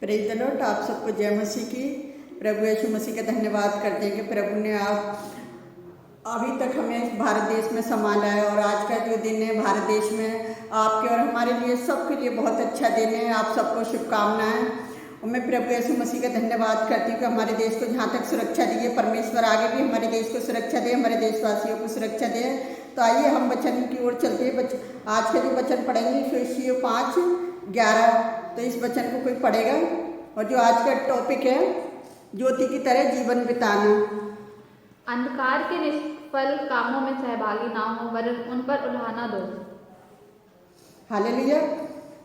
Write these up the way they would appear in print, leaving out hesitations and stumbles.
Praise the Lord. आप सबको जय मसीह की। प्रभु यीशु मसीह का धन्यवाद करते हैं कि प्रभु ने आप अभी तक हमें भारत देश में संभाला है और आज का जो दिन है भारत देश में आपके और हमारे लिए सबके लिए बहुत अच्छा दिन है। आप सबको शुभकामनाएं। और मैं प्रभु यीशु मसीह का धन्यवाद करती हूँ कि हमारे देश को जहाँ तक सुरक्षा दी है, परमेश्वर आगे भी हमारे देश को सुरक्षा दे, हमारे देशवासियों को सुरक्षा दे। तो आइए हम वचन की ओर चलते हैं। आज का जो वचन पढ़ेंगे इफिसियों 5:11। तो इस वचन को कोई पढ़ेगा। और जो आज का टॉपिक है ज्योति की तरह जीवन बिताना। अंधकार के निष्फल कामों में सहभागी ना हो वरन उन पर उल्हाना दो। हालेलुया।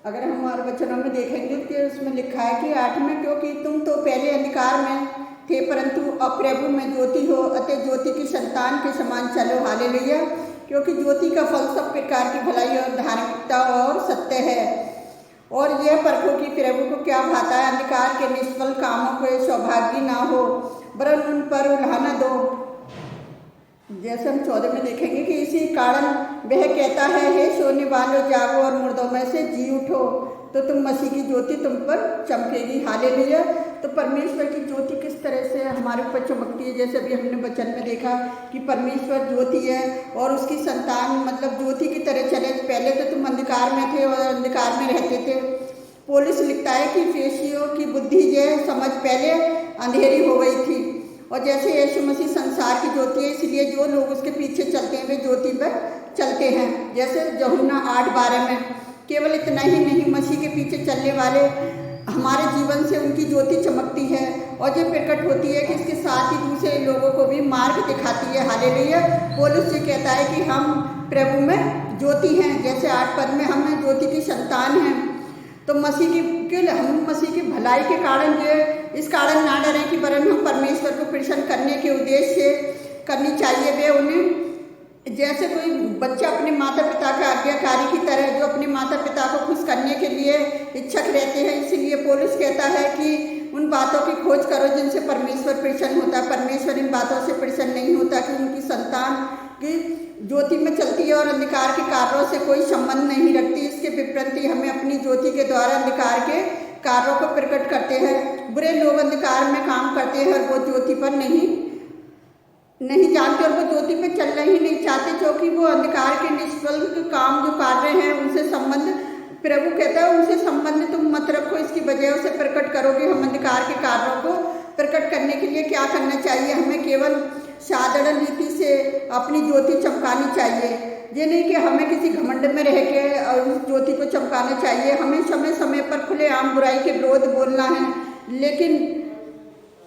अगर हम हमारे वचनों में देखेंगे तो उसमें लिखा है कि 8 में, क्योंकि तुम तो पहले अंधकार में थे परंतु अब प्रभु में ज्योति हो, अतः ज्योति की संतान के समान चलो। हालेलुया। क्योंकि ज्योति का फल सब प्रकार की भलाई और धार्मिकता और सत्य है, और यह परखो कि प्रभु को क्या भाता है। अंधकार के निष्फल कामों के सौभाग्य ना हो वरन उन पर उल्हाना दो। जैसे हम 14 में देखेंगे कि इसी कारण वह कहता है, हे सोने वालों जागो और मुर्दों में से जी उठो, तो तुम मसीह की ज्योति तुम पर चमकेगी। हालेलुया। तो परमेश्वर की ज्योति किस तरह से हमारे ऊपर चमकती है, जैसे अभी हमने वचन में देखा कि परमेश्वर ज्योति है और उसकी संतान मतलब ज्योति की तरह चले। पहले तो तुम अंधकार में थे और अंधकार में रहते थे। पौलुस लिखता है कि इफिसियों की बुद्धि जो समझ पहले अंधेरी हो गई थी, और जैसे यीशु मसीह संसार की ज्योति है, इसलिए जो लोग उसके पीछे चलते हैं वे ज्योति पर चलते हैं। जैसे यूहन्ना 8:12 में, केवल इतना ही नहीं, मसीह के पीछे चलने वाले हमारे जीवन से उनकी ज्योति चमकती है और ये प्रकट होती है कि इसके साथ ही दूसरे लोगों को भी मार्ग दिखाती है। हालेलुया। पौलुस ये कहता है कि हम प्रभु में ज्योति हैं। जैसे 8 पद में हम ज्योति की संतान हैं। तो हम मसीह की भलाई के कारण जो इस कारण ना डरें कि वरन हम परमेश्वर को प्रसन्न करने के उद्देश्य से करनी चाहिए वे उन्हें। जैसे कोई बच्चा अपने माता पिता का आज्ञाकारी की तरह जो अपने माता पिता को खुश करने के लिए इच्छुक रहते हैं, इसलिए पौलुस कहता है कि उन बातों की खोज करो जिनसे परमेश्वर प्रसन्न होता है। परमेश्वर इन बातों से प्रसन्न नहीं होता कि उनकी संतान की ज्योति में चलती है और अंधकार के कार्यों से कोई संबंध नहीं रखती। इसके विपरीत हमें अपनी ज्योति के द्वारा अंधकार के कार्यों को प्रकट करते हैं। बुरे लोग अंधकार में काम करते हैं और वो ज्योति पर नहीं जानते और वो ज्योति पे चलना ही नहीं चाहते, क्योंकि वो अंधकार के निष्फल काम जो कर रहे हैं उनसे संबंध, प्रभु कहता है उनसे संबंध तुम मत रखो। इसकी वजह से प्रकट करोगे। हम अंधकार के कार्यों को प्रकट करने के लिए क्या करना चाहिए? हमें केवल साधारण रीति से अपनी ज्योति चमकानी चाहिए। ये नहीं कि हमें किसी घमंड में रह के उस ज्योति को चमकाना चाहिए। हमें समय समय पर खुलेआम बुराई के विरोध बोलना है, लेकिन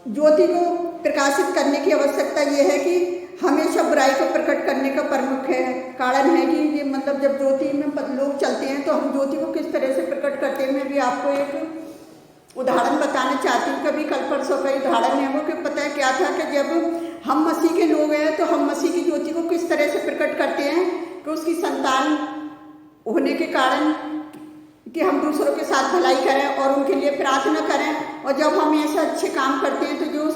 ज्योति को प्रकाशित करने की आवश्यकता ये है कि हमेशा बुराई को प्रकट करने का प्रमुख कारण है कि ये मतलब जब ज्योति में लोग चलते हैं तो हम ज्योति को किस तरह से प्रकट करते हैं। मैं भी आपको एक उदाहरण बताना चाहती हूँ। कभी कल परसों का उदाहरण है वो कि पता है क्या था कि जब हम मसीह के लोग हैं तो हम मसीह की ज्योति को किस तरह से प्रकट करते हैं कि उसकी संतान होने के कारण कि हम दूसरों के साथ भलाई करें और उनके लिए प्रार्थना करें। और जब हम ऐसा अच्छे काम करते हैं तो जो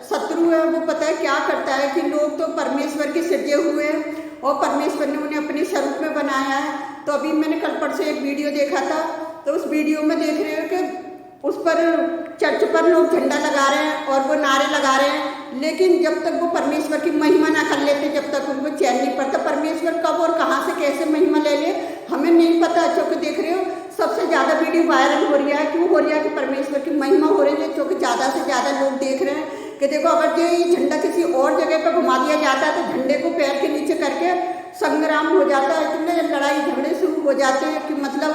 शत्रु है वो पता है क्या करता है कि लोग तो परमेश्वर के सृजे हुए हैं और परमेश्वर ने उन्हें अपने स्वरूप में बनाया है। तो अभी मैंने कल परसों एक वीडियो देखा था, तो उस वीडियो में देख रहे हो कि उस पर चर्च पर लोग झंडा लगा रहे हैं और वो नारे लगा रहे हैं, लेकिन जब तक वो परमेश्वर की महिमा ना कर लेते, जब तक उनको चैन नहीं पड़ता। परमेश्वर कब और कहाँ से कैसे महिमा ले ले हमें नहीं पता। क्योंकि देख रहे हो सबसे ज़्यादा वीडियो वायरल हो रही है। क्यों हो रही है? कि परमेश्वर की महिमा हो रही है, क्योंकि ज़्यादा से ज़्यादा लोग देख रहे हैं कि देखो अगर ये झंडा किसी और जगह पर घुमा दिया जाता है तो झंडे को पैर के नीचे करके संग्राम हो जाता है, इतने लड़ाई झगड़े शुरू हो जाते हैं कि मतलब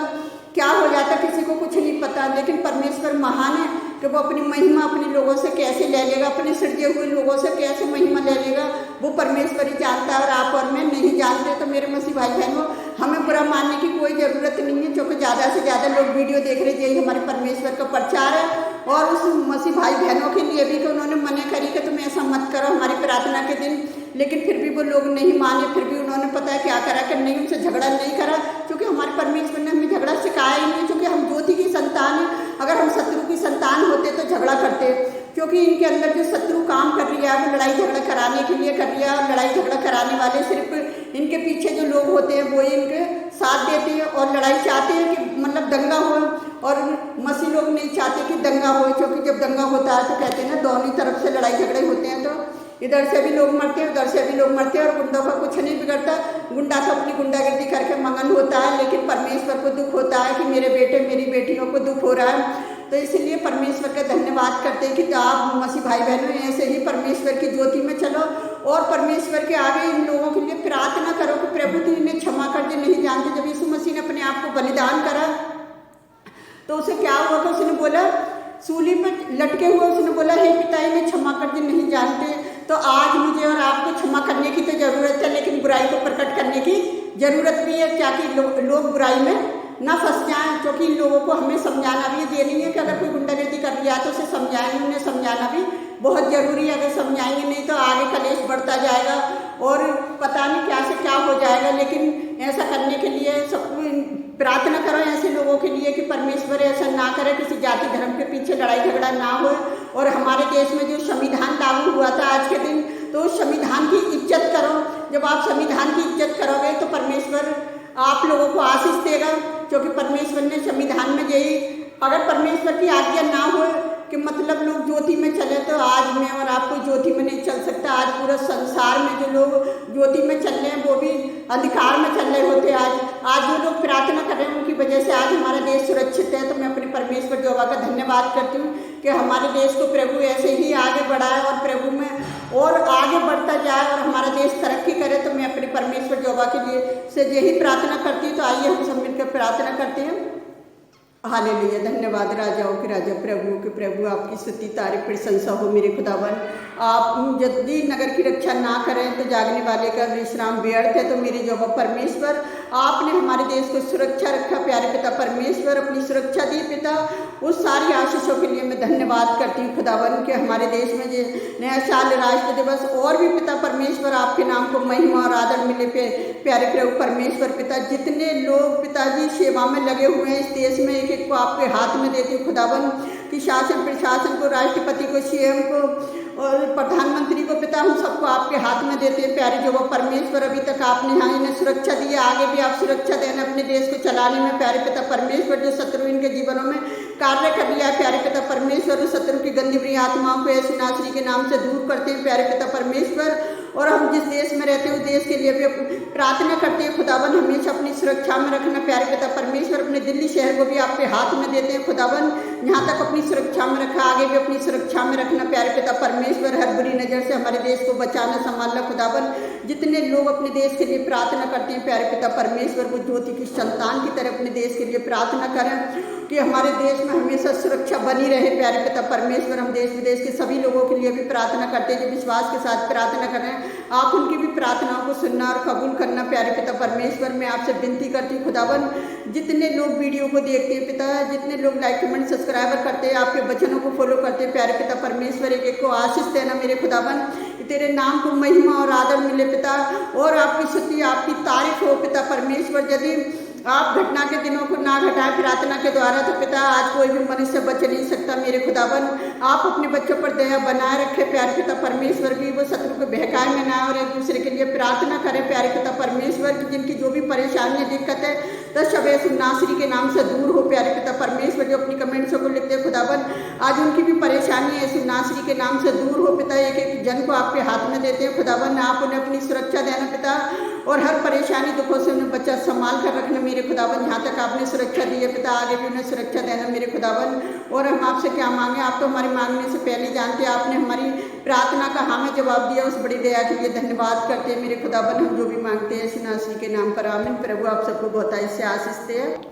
क्या हो जाता है किसी को कुछ नहीं पता। लेकिन परमेश्वर महान है कि वो अपनी महिमा अपने लोगों से कैसे ले लेगा, अपने सृजे हुए लोगों से कैसे महिमा ले लेगा, वो परमेश्वर ही जानता है और आप और मैं नहीं जानते। तो मेरे मसीह भाई बहनों, हमें बुरा मानने की कोई ज़रूरत नहीं है, क्योंकि ज़्यादा से ज़्यादा लोग वीडियो देख रहे हैं। यही हमारे परमेश्वर का प्रचार है। और उस मसीह भाई बहनों के लिए भी कि उन्होंने मना करी कि तुम ऐसा मत करो हमारी प्रार्थना के दिन, लेकिन फिर भी वो लोग नहीं माने। फिर भी उन्होंने पता है क्या करा कि नहीं, उनसे झगड़ा नहीं करा, क्योंकि हमारे परमेश्वर ने हमें झगड़ा सिखाया ही नहीं। क्योंकि हम ज्योति की संतान हैं। अगर हम शत्रु की संतान होते तो झगड़ा करते, क्योंकि इनके अंदर जो शत्रु काम कर रही है वो लड़ाई झगड़ा कराने के लिए कर रही है। और लड़ाई झगड़ा कराने वाले सिर्फ इनके पीछे जो लोग होते हैं वो इनके साथ देते हैं और लड़ाई चाहते हैं कि मतलब दंगा हो। और मसीह लोग नहीं चाहते चाहते कि दंगा हो, क्योंकि जब दंगा होता है तो कहते हैं ना दोनों तरफ से लड़ाई झगड़े होते हैं, तो इधर से भी लोग मरते हैं उधर से भी लोग मरते हैं और गुंडों का कुछ नहीं बिगड़ता। गुंडा तो अपनी गुंडागिर्दी करके मगन होता है, लेकिन परमेश्वर को दुख होता है कि मेरे बेटे मेरी बेटियों को दुख हो रहा है। तो इसलिए परमेश्वर का धन्यवाद करते हैं कि आप मसीह भाई बहनों ऐसे ही परमेश्वर की ज्योति में चलो और परमेश्वर के आगे इन लोगों के लिए प्रार्थना करो कि प्रभु तू इन्हें क्षमा कर दे, नहीं जानते। जब यीशु मसीह ने अपने आप को बलिदान करा तो उसे क्या हुआ कि उसने बोला, सूली पर लटके हुए उसने बोला, हे पिता इन्हें क्षमा कर दे, नहीं जानते। तो आज मुझे और आपको क्षमा करने की तो जरूरत है, लेकिन बुराई को प्रकट करने की जरूरत भी है, ताकि लोग बुराई में ना फंस जाएं। क्योंकि इन लोगों को हमें समझाना भी ये नहीं है कि अगर कोई गुंडागर्दी कर लिया तो उसे समझाएंगे, उन्हें समझाना भी बहुत जरूरी है। अगर समझाएंगे नहीं तो आगे कलेश बढ़ता जाएगा और पता नहीं क्या से क्या हो जाएगा। लेकिन ऐसा करने के लिए सबको प्रार्थना करो ऐसे लोगों के लिए कि परमेश्वर ऐसा ना करे, किसी जाति धर्म के पीछे लड़ाई झगड़ा ना हो। और हमारे देश में जो संविधान लागू हुआ था आज के दिन, तो उस संविधान की इज्जत करो। जब आप संविधान की इज्जत करोगे तो परमेश्वर आप लोगों को आशीष देगा, क्योंकि परमेश्वर ने संविधान में यही, अगर परमेश्वर की आज्ञा ना हो कि मतलब लोग ज्योति में चले तो आज मैं और आपको ज्योति में नहीं चल सकता। आज पूरा संसार में जो लोग ज्योति में चल रहे हैं वो भी अंधकार में चल रहे होते। आज जो लोग प्रार्थना कर रहे हैं उनकी वजह से आज हमारा देश सुरक्षित है। तो मैं अपने परमेश्वर यहोवा का धन्यवाद करती हूँ कि हमारे देश को प्रभु ऐसे ही आगे बढ़ाए और प्रभु में और आगे बढ़ता जाए और हमारा देश तरक्की करे। तो मैं अपने परमेश्वर यहोवा के लिए से यही प्रार्थना करती हूँ। तो आइए हम सब मिलकर प्रार्थना करते हैं। हालेलुया, धन्यवाद राजाओं के राजा प्रभु के प्रभु, आपकी स्तुति तारीफ प्रशंसा हो मेरे खुदावन। आप यदि नगर की रक्षा ना करें तो जागने वाले का विश्राम व्यर्थ है। तो मेरे यहोवा परमेश्वर, आपने हमारे देश को सुरक्षा रखा। प्यारे पिता परमेश्वर, अपनी सुरक्षा दी पिता, उस सारी आशीषों के लिए मैं धन्यवाद करती हूँ खुदावन कि हमारे देश में ये नया साल, राष्ट्र दिवस और भी पिता परमेश्वर आपके नाम को महिमा और आदर मिले। प्यारे प्रभु परमेश्वर पिता, जितने लोग पिताजी सेवा में लगे हुए हैं इस देश में, एक को आपके हाथ में देती हूँ खुदावन कि शासन प्रशासन को, राष्ट्रपति को, सीएम को और प्रधानमंत्री को पिता हम सबको आपके हाथ में देते हैं। प्यारे जो परमेश्वर, अभी तक आपने यहाँ इन्हें सुरक्षा दी है, आगे भी आप सुरक्षा देना अपने देश को चलाने में। प्यारे पिता परमेश्वर, जो शत्रु इनके जीवनों में कार्य कर लिया है प्यारे पिता परमेश्वर, उस शत्रु की गंदी बुरी आत्माओं को ऐसी नासरी के नाम से दूर करते हैं प्यारे पिता परमेश्वर। और हम जिस देश में रहते हैं उस देश के लिए भी प्रार्थना करते हैं खुदावन, हमेशा अपनी सुरक्षा में रखना प्यारे पिता परमेश्वर। अपने दिल्ली शहर को भी आपके हाथ में देते हैं खुदावन, यहाँ तक अपनी सुरक्षा में रखा, आगे भी अपनी सुरक्षा में रखना प्यारे पिता परमेश्वर। हर बुरी नज़र से हमारे देश को बचाना, संभालना खुदावन। जितने लोग अपने देश के लिए प्रार्थना करते हैं प्यारे पिता परमेश्वर, वो ज्योति की संतान की तरह अपने देश के लिए प्रार्थना करें कि हमारे देश में हमेशा सुरक्षा बनी रहे प्यारे पिता परमेश्वर। हम देश विदेश के सभी लोगों के लिए भी प्रार्थना करते हैं जो विश्वास के साथ प्रार्थना कर रहे हैं, आप उनकी भी प्रार्थनाओं को सुनना और कबूल करना प्यारे पिता परमेश्वर। मैं आपसे विनती करती हूँ खुदावन, जितने लोग वीडियो को देखते हैं पिता, जितने लोग लाइक कमेंट सब्सक्राइबर करते हैं, आपके वचनों को फॉलो करते हैं प्यारे पिता परमेश्वर, एक एक को आशीष देना मेरे खुदावन। तेरे नाम को महिमा और आदर मिले पिता, और आपकी स्तुति आपकी तारीफ हो पिता परमेश्वर। यदि आप घटना के दिनों को ना घटाएं प्रार्थना के द्वारा तो पिता आज कोई भी मनुष्य बच नहीं सकता मेरे खुदावन। आप अपने बच्चों पर दया बनाए रखे प्यारे पिता परमेश्वर की, वो शत्रु को बहकाए में ना और एक दूसरे के लिए प्रार्थना करें प्यारे पिता परमेश्वर की, जिनकी जो भी परेशानियां दिक्कत है तो सब नासरी के नाम से दूर हो प्यारे पिता परमेश्वर। जो अपनी कमेंट्सों को लिखते हैं खुदावन, आज उनकी भी परेशानी है नासरी के नाम से दूर हो पिता। एक एक जन को आपके हाथ में देते हैं खुदावन, आप उन्हें अपनी सुरक्षा देना पिता, और हर परेशानी दुखों से उन्हें बच्चा संभाल कर रखना मेरे खुदावन। यहाँ तक आपने सुरक्षा दी है पिता, आगे भी उन्हें सुरक्षा देना मेरे खुदावन। और हम आपसे क्या मांगे, आप तो हमारी मांगने से पहले जानते हैं। आपने हमारी प्रार्थना का हमें जवाब दिया, उस बड़ी दया के लिए धन्यवाद करते हैं मेरे खुदावन। हम जो भी मांगते हैं इस नासरी के नाम पर आमीन। प्रभु आप सबको बहुत से आशीष दे।